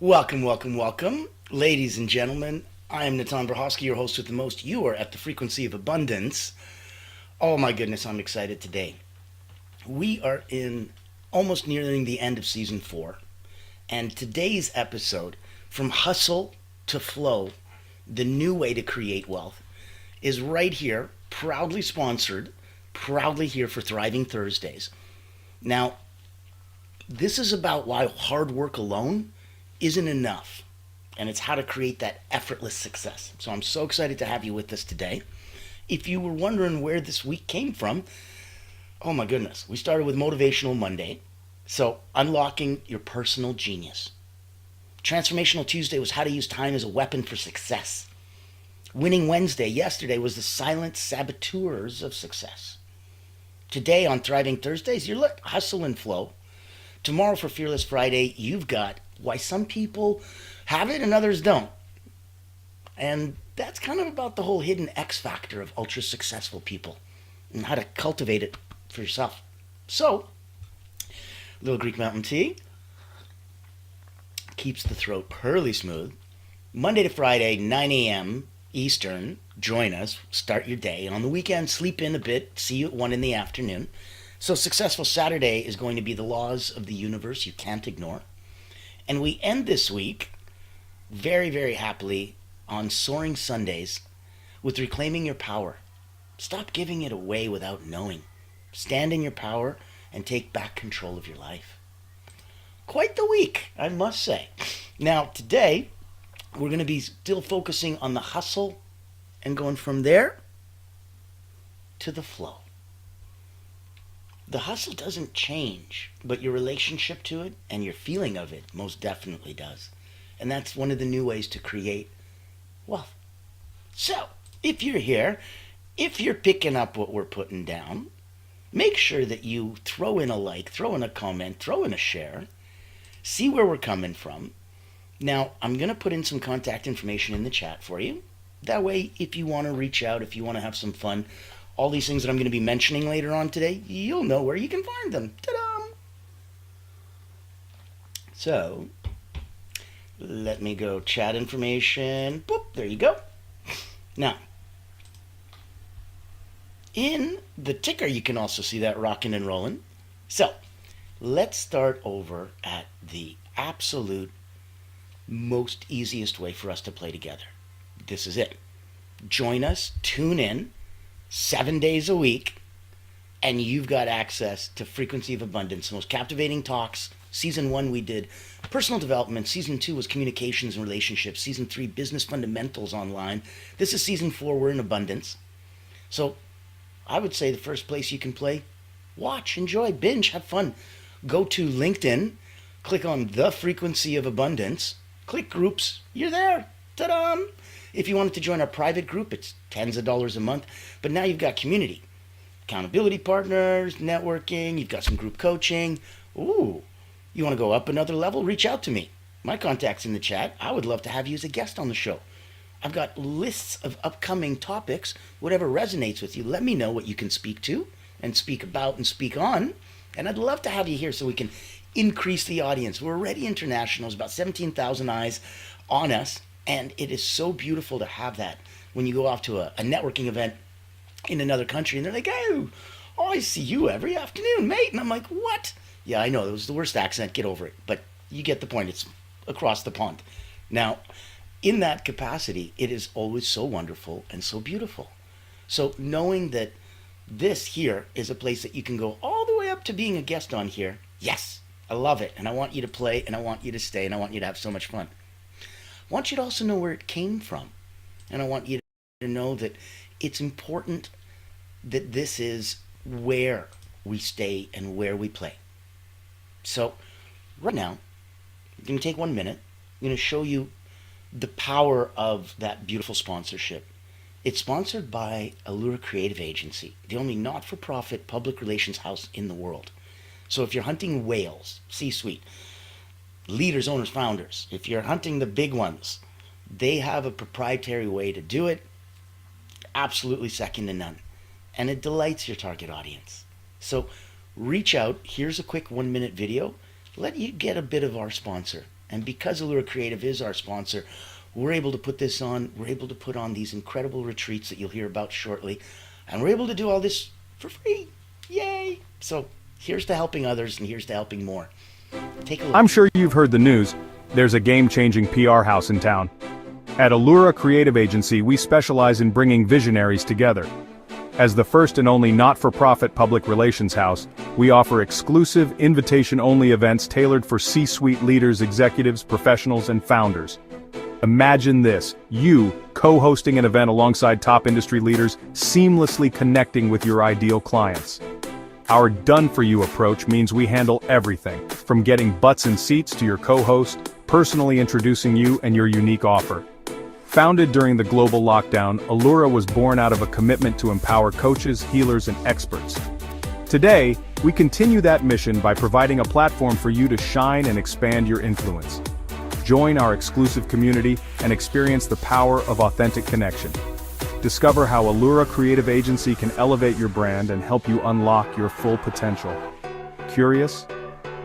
Welcome, welcome, welcome, ladies and gentlemen. I am Natan Brahowski, your host with the most. You are at the frequency of abundance. Oh my goodness, I'm excited today. We are in almost nearing the end of season 4, and today's episode, From Hustle to Flow, the new way to create wealth, is right here, proudly sponsored, proudly here for Thriving Thursdays. Now, this is about why hard work alone isn't enough. And it's how to create that effortless success. So I'm so excited to have you with us today. If you were wondering where this week came from, oh my goodness, we started with Motivational Monday. So unlocking your personal genius. Transformational Tuesday was how to use time as a weapon for success. Winning Wednesday, yesterday, was the silent saboteurs of success. Today on Thriving Thursdays, you're let hustle and flow. Tomorrow for Fearless Friday, you've got why some people have it and others don't. And that's kind of about the whole hidden X factor of ultra successful people and how to cultivate it for yourself. So, a little Greek mountain tea keeps the throat pearly smooth. Monday to Friday, 9 a.m. Eastern, join us, start your day. On the weekend, sleep in a bit, see you at 1 in the afternoon. So, Successful Saturday is going to be the laws of the universe you can't ignore. And we end this week very, very happily on Soaring Sundays with reclaiming your power. Stop giving it away without knowing. Stand in your power and take back control of your life. Quite the week, I must say. Now, today, we're going to be still focusing on the hustle and going from there to the flow. The hustle doesn't change, but your relationship to it and your feeling of it most definitely does. And that's one of the new ways to create wealth. So, if you're here, if you're picking up what we're putting down, make sure that you throw in a like, throw in a comment, throw in a share, see where we're coming from. Now, I'm going to put in some contact information in the chat for you. That way, if you want to reach out, if you want to have some fun, all these things that I'm going to be mentioning later on today, you'll know where you can find them. Ta-da! So, let me go chat information. Boop, there you go. Now, in the ticker, you can also see that rocking and rolling. So, let's start over at the absolute most easiest way for us to play together. This is it. Join us, tune in, 7 days a week, and you've got access to Frequency of Abundance, the most captivating talks. Season 1 we did personal development. Season 2 was communications and relationships. Season 3, business fundamentals online. This is Season 4, we're in abundance. So I would say the first place you can play, watch, enjoy, binge, have fun. Go to LinkedIn, click on the Frequency of Abundance, click groups, you're there. Ta-da! If you wanted to join our private group, it's tens of dollars a month. But now you've got community, accountability partners, networking, you've got some group coaching. Ooh, you want to go up another level? Reach out to me. My contact's in the chat. I would love to have you as a guest on the show. I've got lists of upcoming topics. Whatever resonates with you, let me know what you can speak to and speak about and speak on. And I'd love to have you here so we can increase the audience. We're already international. There's about 17,000 eyes on us. And it is so beautiful to have that when you go off to a networking event in another country and they're like, oh, I see you every afternoon, mate. And I'm like, what? Yeah, I know, it was the worst accent. Get over it. But you get the point. It's across the pond. Now, in that capacity, it is always so wonderful and so beautiful. So knowing that this here is a place that you can go all the way up to being a guest on here, yes, I love it. And I want you to play and I want you to stay and I want you to have so much fun. I want you to also know where it came from. And I want you to know that it's important that this is where we stay and where we play. So, right now, I'm going to take 1 minute. I'm going to show you the power of that beautiful sponsorship. It's sponsored by Allura Creative Agency, the only not-for-profit public relations house in the world. So if you're hunting whales, C-suite, leaders, owners, founders, if you're hunting the big ones, they have a proprietary way to do it, absolutely second to none. And it delights your target audience. So reach out. Here's a quick 1 minute video. Let you get a bit of our sponsor. And because Allura Creative is our sponsor, we're able to put this on. We're able to put on these incredible retreats that you'll hear about shortly. And we're able to do all this for free. Yay! So here's to helping others, and here's to helping more. Take a look. I'm sure you've heard the news. There's a game-changing PR house in town. At Allura Creative Agency, we specialize in bringing visionaries together. As the first and only not-for-profit public relations house, we offer exclusive, invitation-only events tailored for C-suite leaders, executives, professionals, and founders. Imagine this, you co-hosting an event alongside top industry leaders, seamlessly connecting with your ideal clients. Our done-for-you approach means we handle everything, from getting butts in seats to your co-host, personally introducing you and your unique offer. Founded during the global lockdown, Allura was born out of a commitment to empower coaches, healers, and experts. Today, we continue that mission by providing a platform for you to shine and expand your influence. Join our exclusive community and experience the power of authentic connection. Discover how Allura Creative Agency can elevate your brand and help you unlock your full potential. Curious?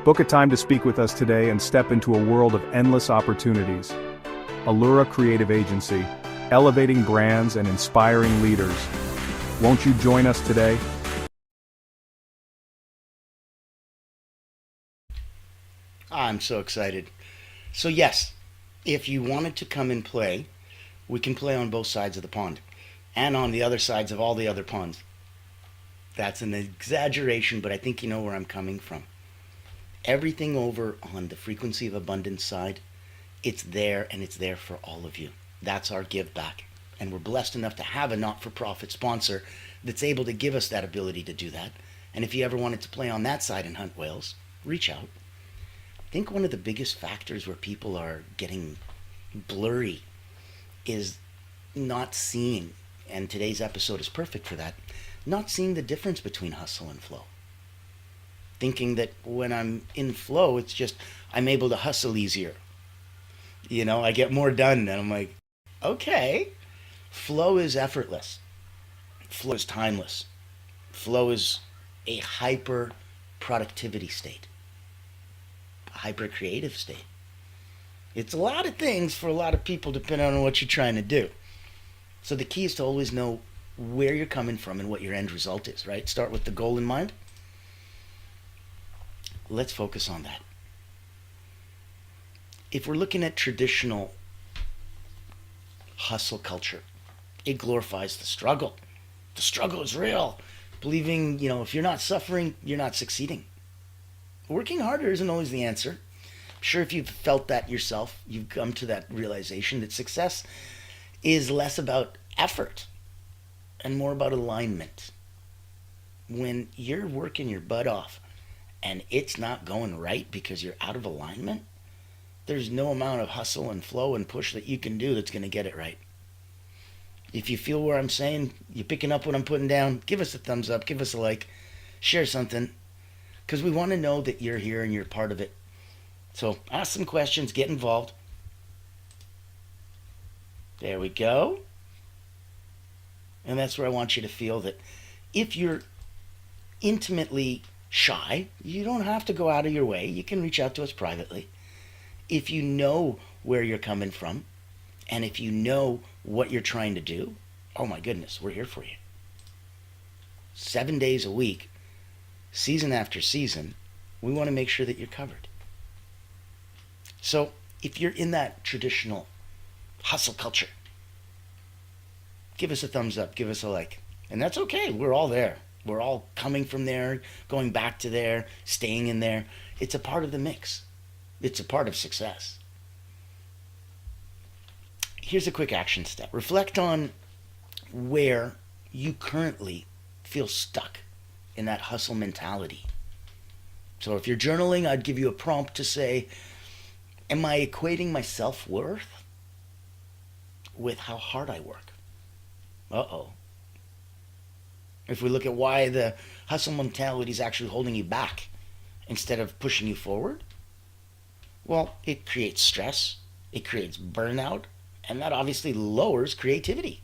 Book a time to speak with us today and step into a world of endless opportunities. Allura Creative Agency, elevating brands and inspiring leaders. Won't you join us today? I'm so excited. So yes, if you wanted to come and play, we can play on both sides of the pond and on the other sides of all the other ponds. That's an exaggeration, but I think you know where I'm coming from. Everything over on the frequency of abundance side, it's there, and it's there for all of you. That's our give back. And we're blessed enough to have a not-for-profit sponsor that's able to give us that ability to do that. And if you ever wanted to play on that side and hunt whales, reach out. I think one of the biggest factors where people are getting blurry is not seeing, and today's episode is perfect for that, not seeing the difference between hustle and flow. Thinking that when I'm in flow, it's just I'm able to hustle easier. You know, I get more done, and I'm like, okay. Flow is effortless. Flow is timeless. Flow is a hyper productivity state, a hyper creative state. It's a lot of things for a lot of people depending on what you're trying to do. So the key is to always know where you're coming from and what your end result is, right? Start with the goal in mind. Let's focus on that. If we're looking at traditional hustle culture, it glorifies the struggle. The struggle is real. Believing, if you're not suffering, you're not succeeding. Working harder isn't always the answer. I'm sure if you've felt that yourself, you've come to that realization that success is less about effort and more about alignment. When you're working your butt off and it's not going right because you're out of alignment, there's no amount of hustle and flow and push that you can do that's going to get it right. If you feel where I'm saying, you're picking up what I'm putting down, give us a thumbs up, give us a like, share something, because we want to know that you're here and you're part of it. So ask some questions, get involved. There we go. And that's where I want you to feel that if you're intimately shy, you don't have to go out of your way. You can reach out to us privately. If you know where you're coming from, and if you know what you're trying to do, oh my goodness, we're here for you. 7 days a week, season after season, we want to make sure that you're covered. So if you're in that traditional hustle culture, give us a thumbs up, give us a like. And that's okay, we're all there. We're all coming from there, going back to there, staying in there. It's a part of the mix. It's a part of success. Here's a quick action step. Reflect on where you currently feel stuck in that hustle mentality. So if you're journaling, I'd give you a prompt to say, am I equating my self-worth with how hard I work? Uh-oh. If we look at why the hustle mentality is actually holding you back instead of pushing you forward, well, it creates stress, it creates burnout, and that obviously lowers creativity.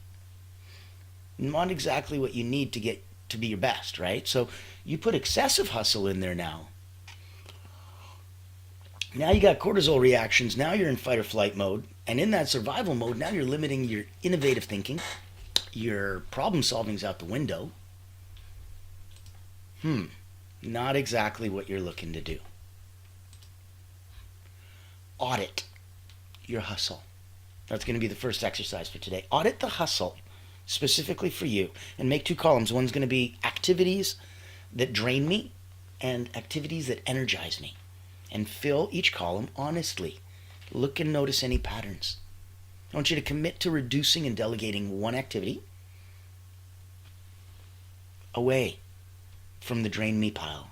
Not exactly what you need to get to be your best, right? So you put excessive hustle in there now. Now you got cortisol reactions. Now you're in fight or flight mode. And in that survival mode, now you're limiting your innovative thinking. Your problem solving's out the window. Not exactly what you're looking to do. Audit your hustle. That's going to be the first exercise for today. Audit the hustle specifically for you and make 2 columns. One's going to be activities that drain me and activities that energize me. And fill each column honestly. Look and notice any patterns. I want you to commit to reducing and delegating one activity away from the drain me pile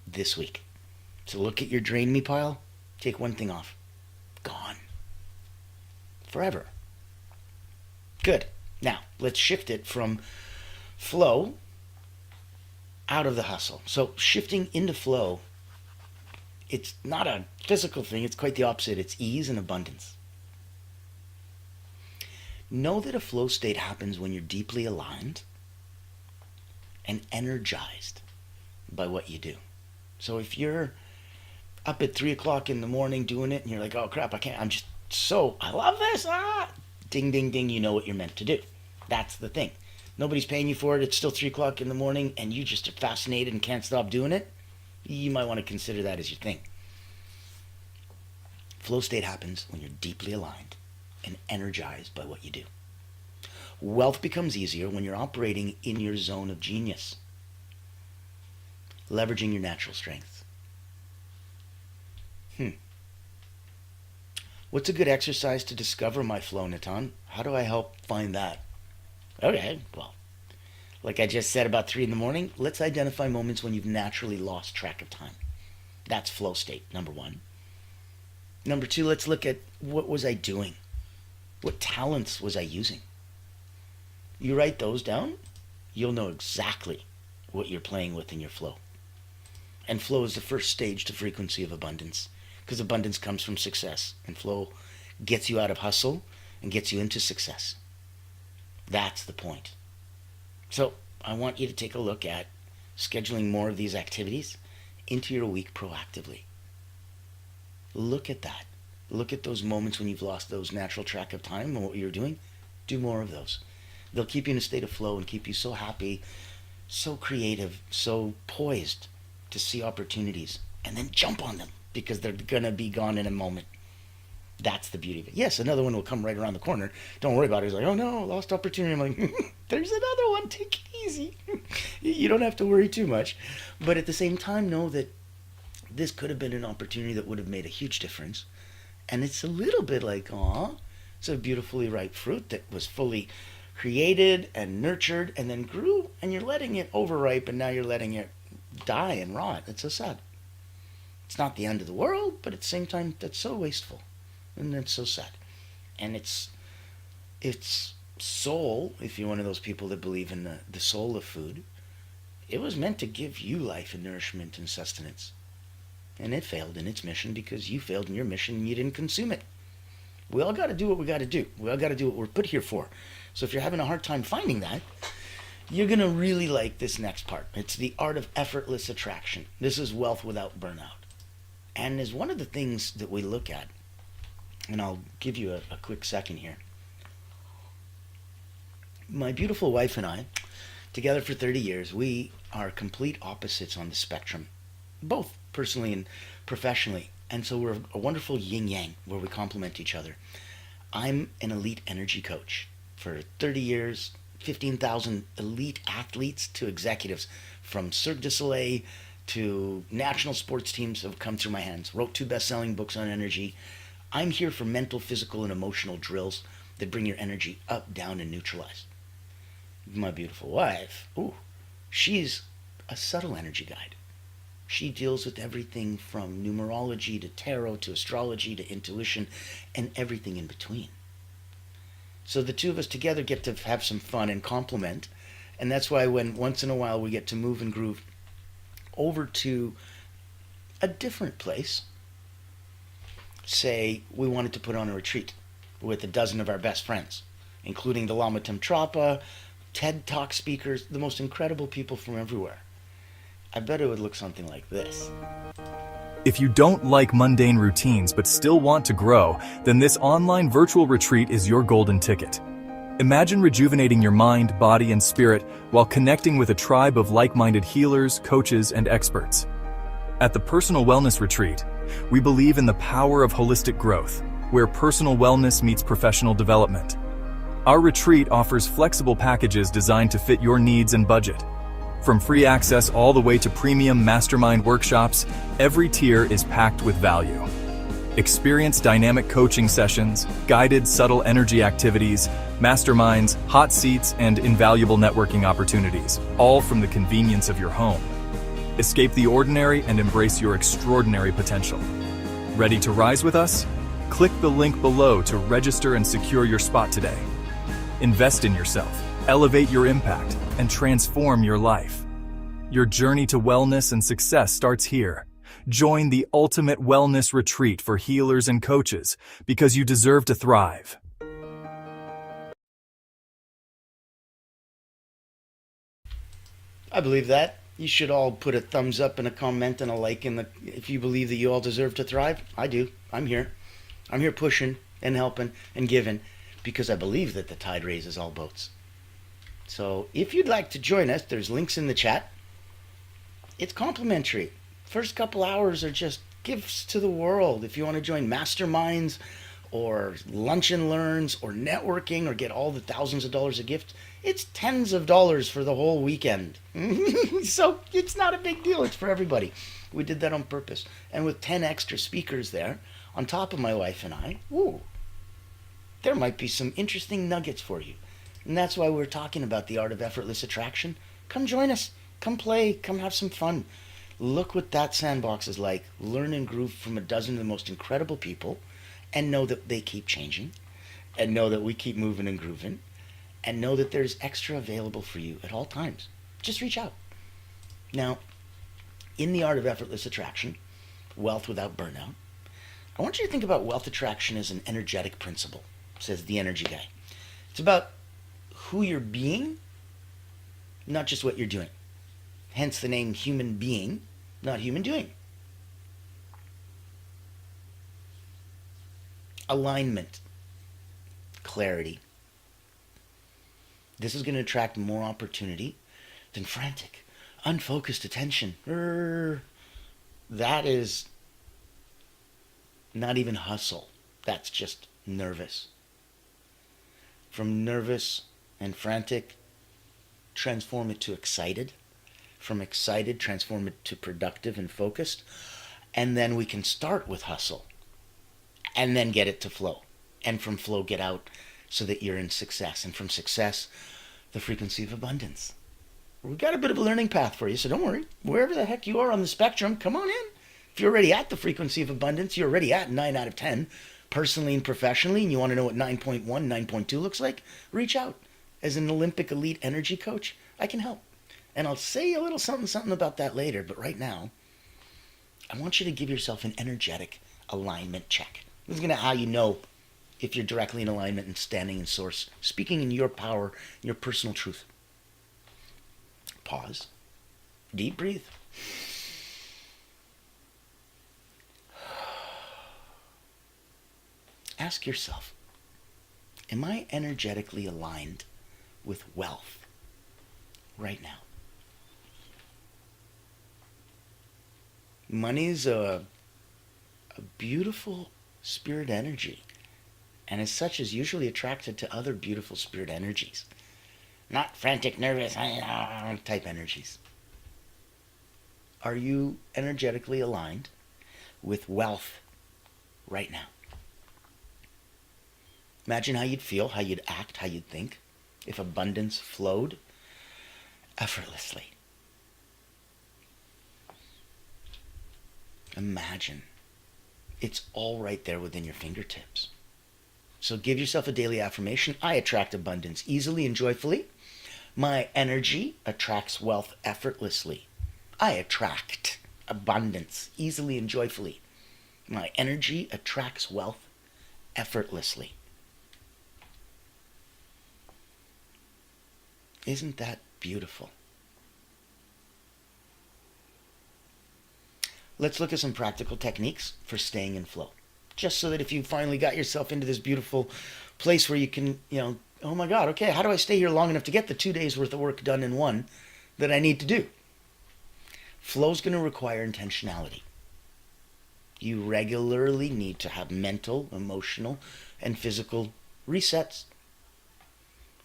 this week. So look at your drain me pile, take one thing off. Gone. Forever. Good. Now, let's shift it from flow out of the hustle. So shifting into flow, it's not a physical thing, it's quite the opposite. It's ease and abundance. Know that a flow state happens when you're deeply aligned and energized by what you do. So if you're up at 3 o'clock in the morning doing it and you're like, oh crap, I love this, ding, ding, ding, you know what you're meant to do. That's the thing. Nobody's paying you for it. It's still 3 o'clock in the morning and you just are fascinated and can't stop doing it. You might want to consider that as your thing. Flow state happens when you're deeply aligned and energized by what you do. Wealth becomes easier when you're operating in your zone of genius, leveraging your natural strengths. What's a good exercise to discover my flow, Natan? How do I help find that? Okay, well, like I just said about 3 in the morning, let's identify moments when you've naturally lost track of time. That's flow state, number 1. Number 2, let's look at what was I doing? What talents was I using? You write those down, you'll know exactly what you're playing with in your flow. And flow is the first stage to frequency of abundance, because abundance comes from success, and flow gets you out of hustle and gets you into success. That's the point. So I want you to take a look at scheduling more of these activities into your week proactively. Look at that. Look at those moments when you've lost those natural track of time and what you're doing. Do more of those. They'll keep you in a state of flow and keep you so happy, so creative, so poised to see opportunities and then jump on them because they're going to be gone in a moment. That's the beauty of it. Yes, another one will come right around the corner. Don't worry about it. He's like, oh no, lost opportunity. I'm like, there's another one. Take it easy. You don't have to worry too much. But at the same time, know that this could have been an opportunity that would have made a huge difference. And it's a little bit like, aw, it's a beautifully ripe fruit that was fully created and nurtured and then grew, and you're letting it overripe, and now you're letting it die and rot. It's so sad. It's not the end of the world, but at the same time, that's so wasteful. And that's so sad. And it's soul, if you're one of those people that believe in the soul of food, it was meant to give you life and nourishment and sustenance. And it failed in its mission because you failed in your mission and you didn't consume it. We all got to do what we got to do. We all got to do what we're put here for. So if you're having a hard time finding that, you're going to really like this next part. It's the art of effortless attraction. This is wealth without burnout. And is one of the things that we look at, and I'll give you a quick second here. My beautiful wife and I, together for 30 years, we are complete opposites on the spectrum, both personally and professionally. And so we're a wonderful yin-yang where we complement each other. I'm an elite energy coach. For 30 years, 15,000 elite athletes to executives from Cirque du Soleil to national sports teams have come through my hands. Wrote 2 best-selling books on energy. I'm here for mental, physical, and emotional drills that bring your energy up, down, and neutralize. My beautiful wife, she's a subtle energy guide. She deals with everything from numerology to tarot to astrology to intuition and everything in between. So the two of us together get to have some fun and complement. And that's why when once in a while we get to move and groove over to a different place, say we wanted to put on a retreat with a dozen of our best friends, including the Lama Tamtrapa, TED Talk speakers, the most incredible people from everywhere. I bet it would look something like this. If you don't like mundane routines but still want to grow, then this online virtual retreat is your golden ticket. Imagine rejuvenating your mind, body, and spirit while connecting with a tribe of like-minded healers, coaches, and experts. At the Personal Wellness Retreat, we believe in the power of holistic growth, where personal wellness meets professional development. Our retreat offers flexible packages designed to fit your needs and budget. From free access all the way to premium mastermind workshops, every tier is packed with value. Experience dynamic coaching sessions, guided subtle energy activities, masterminds, hot seats, and invaluable networking opportunities, all from the convenience of your home. Escape the ordinary and embrace your extraordinary potential. Ready to rise with us? Click the link below to register and secure your spot today. Invest in yourself, elevate your impact, and transform your life. Your journey to wellness and success starts here. Join the ultimate wellness retreat for healers and coaches because you deserve to thrive. I believe that. You should all put a thumbs up and a comment and a like if you believe that you all deserve to thrive. I do. I'm here. I'm here pushing and helping and giving because I believe that the tide raises all boats. So if you'd like to join us, there's links in the chat. It's complimentary. First couple hours are just gifts to the world. If you want to join masterminds or lunch and learns or networking or get all the thousands of dollars of gifts, it's tens of dollars for the whole weekend. So it's not a big deal. It's for everybody. We did that on purpose. And with 10 extra speakers there, on top of my wife and I, there might be some interesting nuggets for you. And that's why we're talking about the art of effortless attraction. Come join us. Come play. Come have some fun. Look what that sandbox is like. Learn and groove from a dozen of the most incredible people and know that they keep changing and know that we keep moving and grooving and know that there's extra available for you at all times. Just reach out. Now, in the art of effortless attraction, wealth without burnout, I want you to think about wealth attraction as an energetic principle, says the energy guy. It's about who you're being, not just what you're doing. Hence the name human being, not human doing. Alignment, clarity. This is going to attract more opportunity than frantic, unfocused attention. That is not even hustle. That's just nervous. From nervous and frantic, transform it to excited. From excited, transform it to productive and focused. And then we can start with hustle and then get it to flow. And from flow, get out so that you're in success. And from success, the frequency of abundance. We've got a bit of a learning path for you, so don't worry. Wherever the heck you are on the spectrum, come on in. If you're already at the frequency of abundance, you're already at 9 out of 10, personally and professionally, and you want to know what 9.1, 9.2 looks like, reach out. As an Olympic elite energy coach, I can help. And I'll say a little something about that later, but right now, I want you to give yourself an energetic alignment check. This is going to how you know if you're directly in alignment and standing in source, speaking in your power, your personal truth. Pause. Deep breathe. Ask yourself, am I energetically aligned with wealth right now? Money's a beautiful spirit energy, and as such is usually attracted to other beautiful spirit energies. Not frantic, nervous, type energies. Are you energetically aligned with wealth right now? Imagine how you'd feel, how you'd act, how you'd think if abundance flowed effortlessly. Imagine. It's all right there within your fingertips. So give yourself a daily affirmation. I attract abundance easily and joyfully. My energy attracts wealth effortlessly. I attract abundance easily and joyfully. My energy attracts wealth effortlessly. Isn't that beautiful? let's look at some practical techniques for staying in flow. Just so that if you finally got yourself into this beautiful place where you can, oh my God, okay, how do I stay here long enough to get the 2 days worth of work done in one that I need to do? Flow's going to require intentionality. You regularly need to have mental, emotional, and physical resets.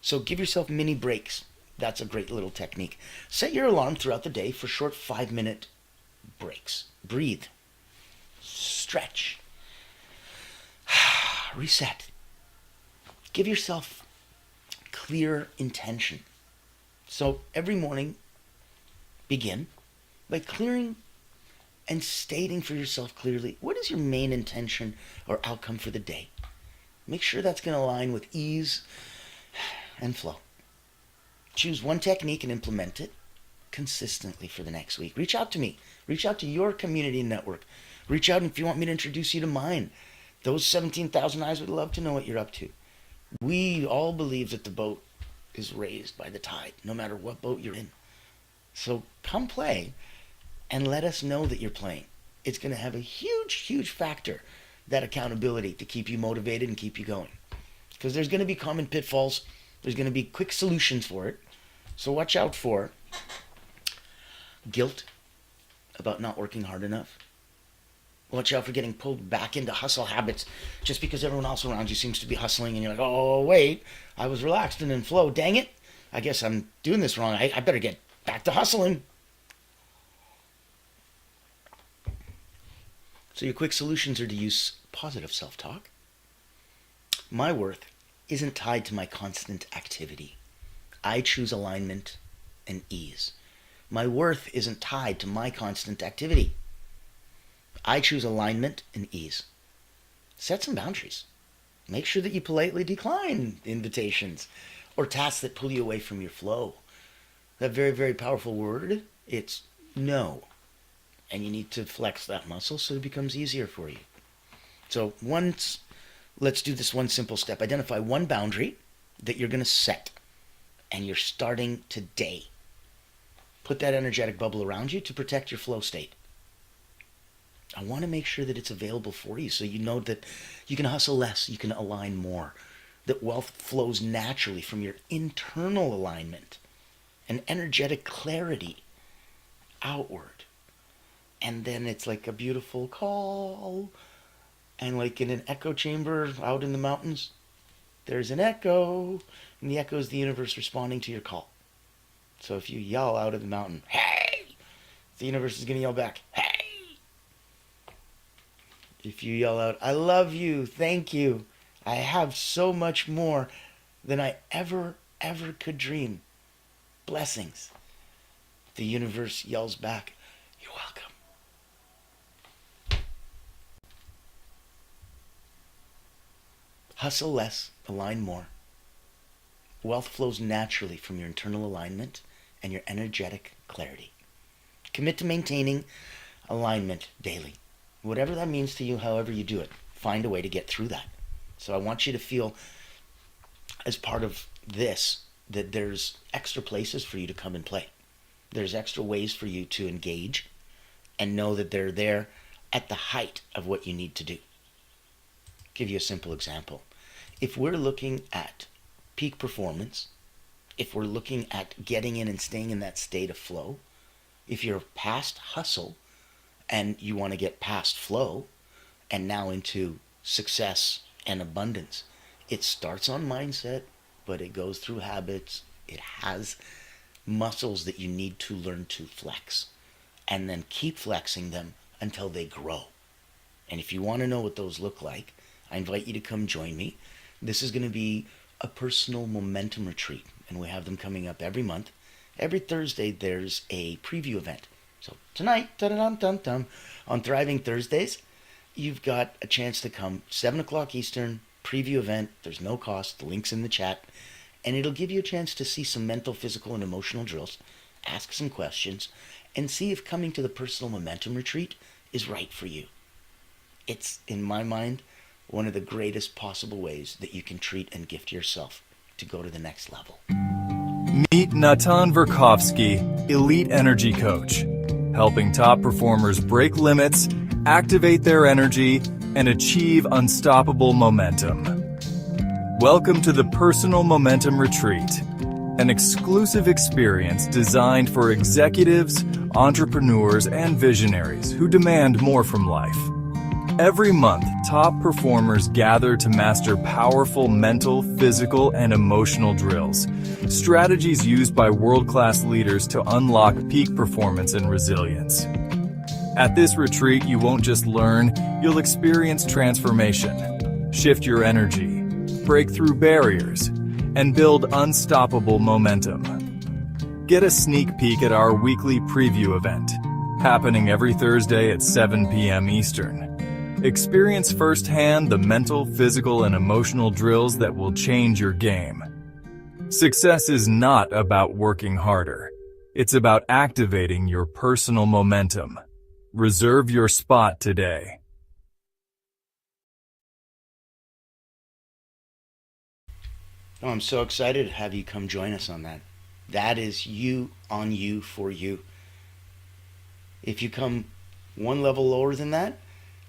So give yourself mini breaks. That's a great little technique. Set your alarm throughout the day for short 5-minute breaks. Breathe. Stretch. Reset. Give yourself clear intention. So every morning, begin by clearing and stating for yourself clearly, what is your main intention or outcome for the day? Make sure that's going to align with ease and flow. Choose one technique and implement it consistently for the next week. Reach out to me. Reach out to your community network. Reach out if you want me to introduce you to mine. Those 17,000 eyes would love to know what you're up to. We all believe that the boat is raised by the tide, no matter what boat you're in. So come play and let us know that you're playing. It's going to have a huge, huge factor, that accountability, to keep you motivated and keep you going. Because there's going to be common pitfalls. There's going to be quick solutions for it. So watch out for guilt about not working hard enough. Watch out for getting pulled back into hustle habits just because everyone else around you seems to be hustling and you're like, oh, wait, I was relaxed and in flow. Dang it. I guess I'm doing this wrong. I better get back to hustling. So your quick solutions are to use positive self-talk. My worth isn't tied to my constant activity. I choose alignment and ease. My worth isn't tied to my constant activity. I choose alignment and ease. Set some boundaries. Make sure that you politely decline invitations or tasks that pull you away from your flow. That very, very powerful word, it's no. And you need to flex that muscle so it becomes easier for you. So let's do this one simple step. Identify one boundary that you're going to set, and you're starting today. Put that energetic bubble around you to protect your flow state. I want to make sure that it's available for you so you know that you can hustle less, you can align more, that wealth flows naturally from your internal alignment and energetic clarity outward. And then it's like a beautiful call. And like in an echo chamber out in the mountains, there's an echo. And the echo is the universe responding to your call. So if you yell out of the mountain, hey, the universe is going to yell back, hey. If you yell out, I love you, thank you, I have so much more than I ever could dream. Blessings. The universe yells back, you're welcome. Hustle less, align more. Wealth flows naturally from your internal alignment and your energetic clarity. Commit to maintaining alignment daily. Whatever that means to you, however you do it, find a way to get through that. So I want you to feel, as part of this, that there's extra places for you to come and play. There's extra ways for you to engage and know that they're there at the height of what you need to do. I'll give you a simple example. If we're looking at peak performance, if we're looking at getting in and staying in that state of flow, if you're past hustle and you want to get past flow and now into success and abundance, it starts on mindset, but it goes through habits. It has muscles that you need to learn to flex, and then keep flexing them until they grow. And if you want to know what those look like, I invite you to come join me. This is going to be a personal momentum retreat, and we have them coming up every month. Every Thursday there's a preview event. So tonight, on Thriving Thursdays, you've got a chance to come 7 o'clock Eastern, preview event. There's no cost. The link's in the chat. And it'll give you a chance to see some mental, physical, and emotional drills, ask some questions, and see if coming to the personal momentum retreat is right for you. It's, in my mind, one of the greatest possible ways that you can treat and gift yourself to go to the next level. Meet Natan Verkovsky, Elite Energy Coach. helping top performers break limits, activate their energy, and achieve unstoppable momentum. Welcome to the Personal Momentum Retreat, an exclusive experience designed for executives, entrepreneurs, and visionaries who demand more from life. Every month, top performers gather to master powerful mental, physical, and emotional drills, strategies used by world-class leaders to unlock peak performance and resilience. At this retreat, you won't just learn, you'll experience transformation, shift your energy, break through barriers, and build unstoppable momentum. Get a sneak peek at our weekly preview event, happening every Thursday at 7 p.m. Eastern. Experience firsthand the mental, physical, and emotional drills that will change your game. Success is not about working harder. It's about activating your personal momentum. Reserve your spot today. Oh, I'm so excited to have you come join us on that. That is you on you for you. If you come one level lower than that,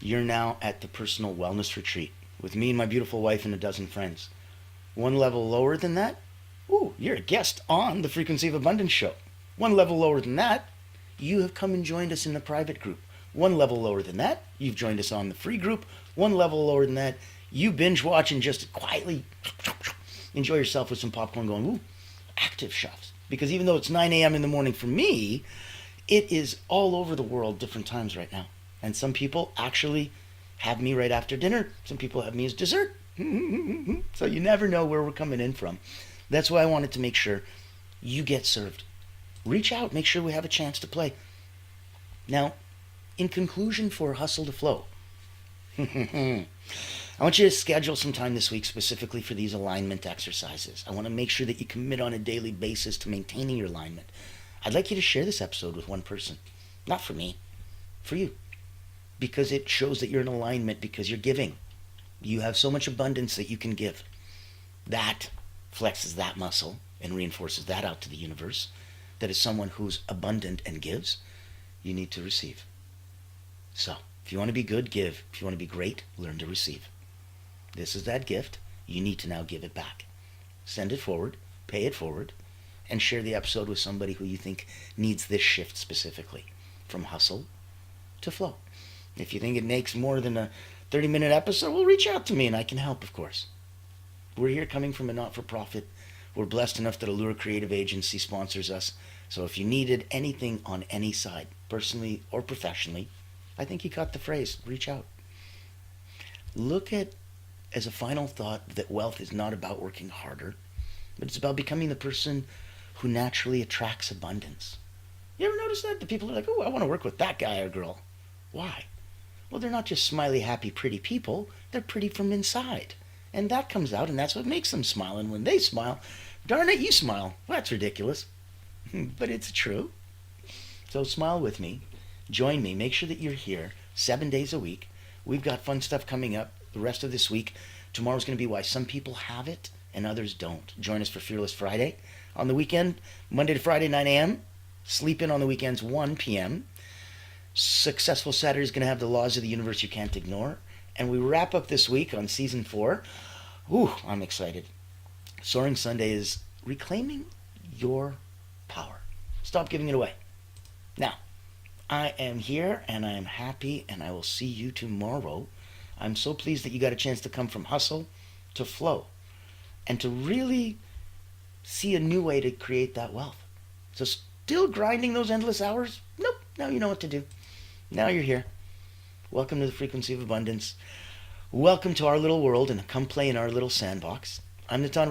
you're now at the Personal Wellness Retreat with me and my beautiful wife and a dozen friends. One level lower than that, you're a guest on the Frequency of Abundance show. One level lower than that, you have come and joined us in the private group. One level lower than that, you've joined us on the free group. One level lower than that, you binge watch and just quietly enjoy yourself with some popcorn going, active chefs. Because even though it's 9 a.m. in the morning for me, it is all over the world different times right now. And some people actually have me right after dinner. Some people have me as dessert. So you never know where we're coming in from. That's why I wanted to make sure you get served. Reach out, make sure we have a chance to play. Now, in conclusion for Hustle to Flow, I want you to schedule some time this week specifically for these alignment exercises. I want to make sure that you commit on a daily basis to maintaining your alignment. I'd like you to share this episode with one person. Not for me, for you. Because it shows that you're in alignment because you're giving. You have so much abundance that you can give. That flexes that muscle and reinforces that out to the universe. That is someone who's abundant and gives, you need to receive. So, if you want to be good, give. If you want to be great, learn to receive. This is that gift. You need to now give it back. Send it forward, pay it forward, and share the episode with somebody who you think needs this shift specifically. From hustle to flow. If you think it makes more than a 30-minute episode, well, reach out to me and I can help, of course. We're here coming from a not-for-profit. We're blessed enough that Allura Creative Agency sponsors us. So if you needed anything on any side, personally or professionally, I think you caught the phrase, reach out. Look at, as a final thought, that wealth is not about working harder, but it's about becoming the person who naturally attracts abundance. You ever notice that? The people are like, I want to work with that guy or girl. Why? Well, they're not just smiley, happy, pretty people. They're pretty from inside. And that comes out, and that's what makes them smile. And when they smile, darn it, you smile. Well, that's ridiculous. But it's true. So smile with me. Join me. Make sure that you're here 7 days a week. We've got fun stuff coming up the rest of this week. Tomorrow's going to be why some people have it and others don't. Join us for Fearless Friday. On the weekend, Monday to Friday, 9 a.m. Sleep in on the weekends, 1 p.m. Successful Saturday is going to have the laws of the universe you can't ignore. And we wrap up this week on season 4. I'm excited. Soaring Sunday is reclaiming your power. Stop giving it away. Now, I am here and I am happy and I will see you tomorrow. I'm so pleased that you got a chance to come from hustle to flow and to really see a new way to create that wealth. So still grinding those endless hours? Nope. Now you know what to do. Now you're here. Welcome to the Frequency of Abundance. Welcome to our little world and come play in our little sandbox. I'm Natan